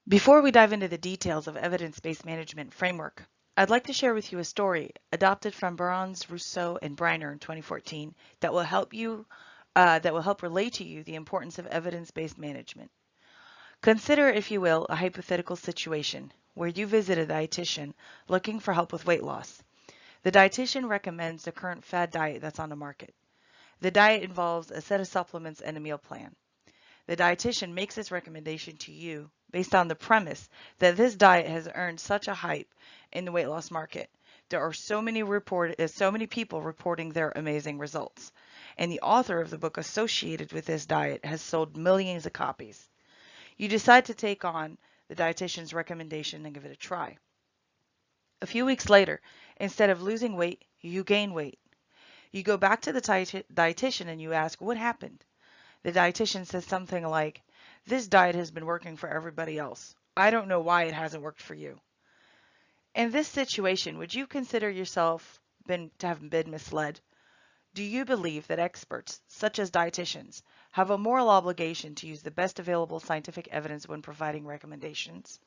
Before we dive into the details of evidence-based management framework, I'd like to share with you a story adopted from Barnes, Rousseau, and Briner in 2014 that will help relay to you the importance of evidence-based management. Consider, if you will, a hypothetical situation where you visit a dietitian looking for help with weight loss. The dietitian recommends the current fad diet that's on the market. The diet involves a set of supplements and a meal plan. The dietitian makes this recommendation to you based on the premise that this diet has earned such a hype in the weight loss market. There are so many people reporting their amazing results, and the author of the book associated with this diet has sold millions of copies. You decide to take on the dietitian's recommendation and give it a try. A few weeks later, instead of losing weight, you gain weight. You go back to the dietitian and you ask, what happened? The dietitian says something like, this diet has been working for everybody else. I don't know why it hasn't worked for you. In this situation, would you consider yourself to have been misled? Do you believe that experts, such as dietitians, have a moral obligation to use the best available scientific evidence when providing recommendations?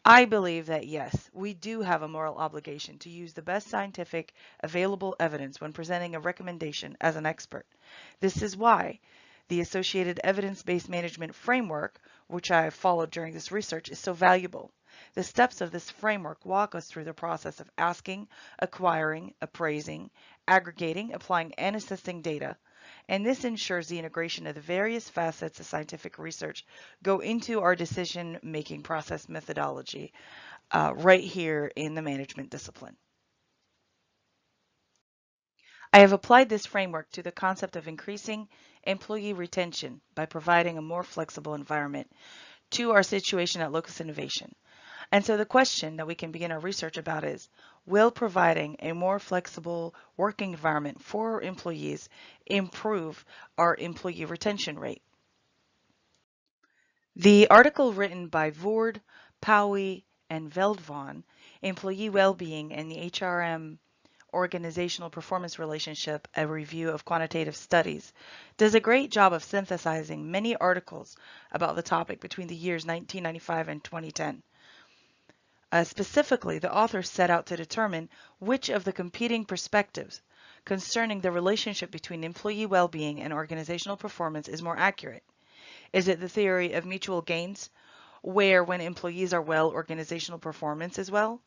I believe that yes, we do have a moral obligation to use the best scientific available evidence when presenting a recommendation as an expert. This is why the associated evidence-based management framework, which I have followed during this research, is so valuable. The steps of this framework walk us through the process of asking, acquiring, appraising, aggregating, applying, and assessing data. And this ensures the integration of the various facets of scientific research go into our decision-making process methodology right here in the management discipline. I have applied this framework to the concept of increasing employee retention by providing a more flexible environment to our situation at Locus Innovation. And so the question that we can begin our research about is, will providing a more flexible working environment for employees improve our employee retention rate? The article written by Voord, Powie, and Veldvan, Employee Wellbeing and the HRM Organizational Performance Relationship, a review of quantitative studies, does a great job of synthesizing many articles about the topic between the years 1995 and 2010. Specifically, the authors set out to determine which of the competing perspectives concerning the relationship between employee well-being and organizational performance is more accurate. Is it the theory of mutual gains, where when employees are well, organizational performance is well?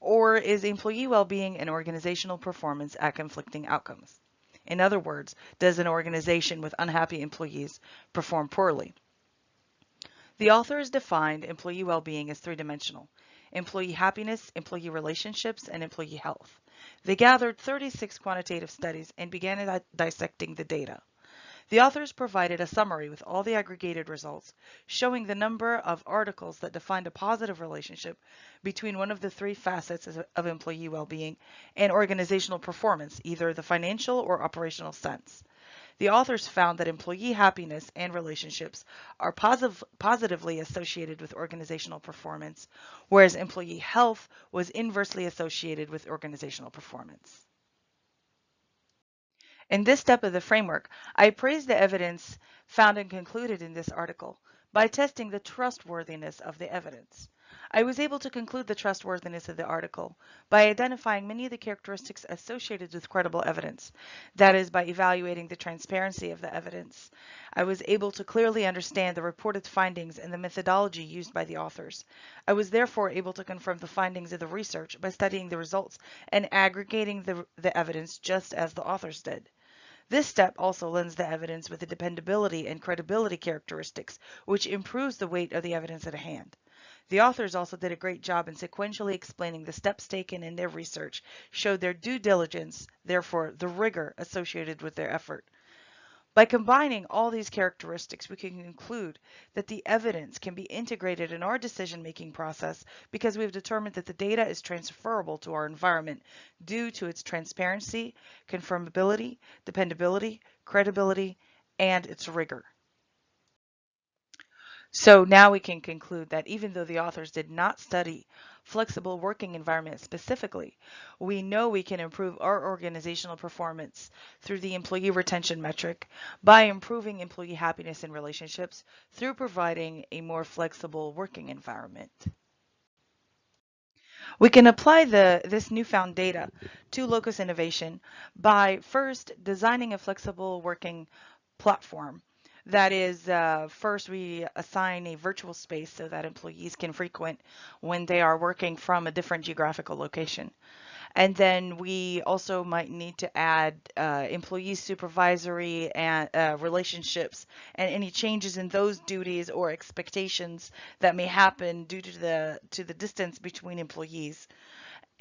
Or is employee well-being and organizational performance at conflicting outcomes? In other words, does an organization with unhappy employees perform poorly? The authors defined employee well-being as three-dimensional: employee happiness, employee relationships, and employee health. They gathered 36 quantitative studies and began dissecting the data. The authors provided a summary with all the aggregated results, showing the number of articles that defined a positive relationship between one of the three facets of employee well-being and organizational performance, either the financial or operational sense. The authors found that employee happiness and relationships are positively associated with organizational performance, whereas employee health was inversely associated with organizational performance. In this step of the framework, I praise the evidence found and concluded in this article by testing the trustworthiness of the evidence. I was able to conclude the trustworthiness of the article by identifying many of the characteristics associated with credible evidence. That is, by evaluating the transparency of the evidence. I was able to clearly understand the reported findings and the methodology used by the authors. I was therefore able to confirm the findings of the research by studying the results and aggregating the evidence just as the authors did. This step also lends the evidence with the dependability and credibility characteristics, which improves the weight of the evidence at hand. The authors also did a great job in sequentially explaining the steps taken in their research, showed their due diligence, therefore the rigor associated with their effort. By combining all these characteristics, we can conclude that the evidence can be integrated in our decision-making process because we've determined that the data is transferable to our environment due to its transparency, confirmability, dependability, credibility, and its rigor. So now we can conclude that even though the authors did not study flexible working environment specifically, we know we can improve our organizational performance through the employee retention metric by improving employee happiness in relationships through providing a more flexible working environment. We can apply this newfound data to locus innovation by first designing a flexible working platform. That is, first we assign a virtual space so that employees can frequent when they are working from a different geographical location. And then we also might need to add employee supervisory and relationships and any changes in those duties or expectations that may happen due to the distance between employees.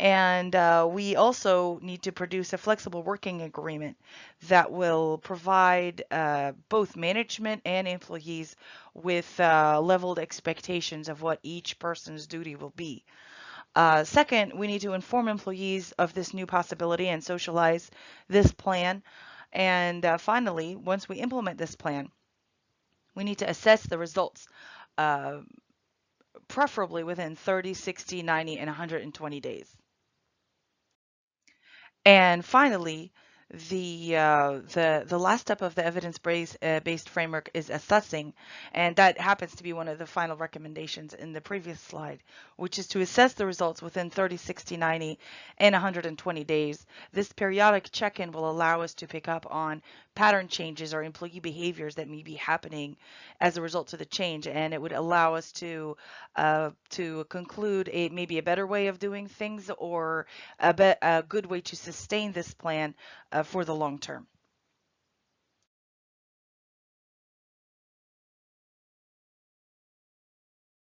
And we also need to produce a flexible working agreement that will provide both management and employees with leveled expectations of what each person's duty will be. Second, we need to inform employees of this new possibility and socialize this plan. And finally, once we implement this plan, we need to assess the results, uh, preferably within 30, 60, 90, and 120 days. And finally, the last step of the evidence based framework is assessing, and that happens to be one of the final recommendations in the previous slide, which is to assess the results within 30, 60, 90, and 120 days. This periodic check-in will allow us to pick up on pattern changes or employee behaviors that may be happening as a result of the change, and it would allow us to conclude maybe a better way of doing things or a good way to sustain this plan for the long term.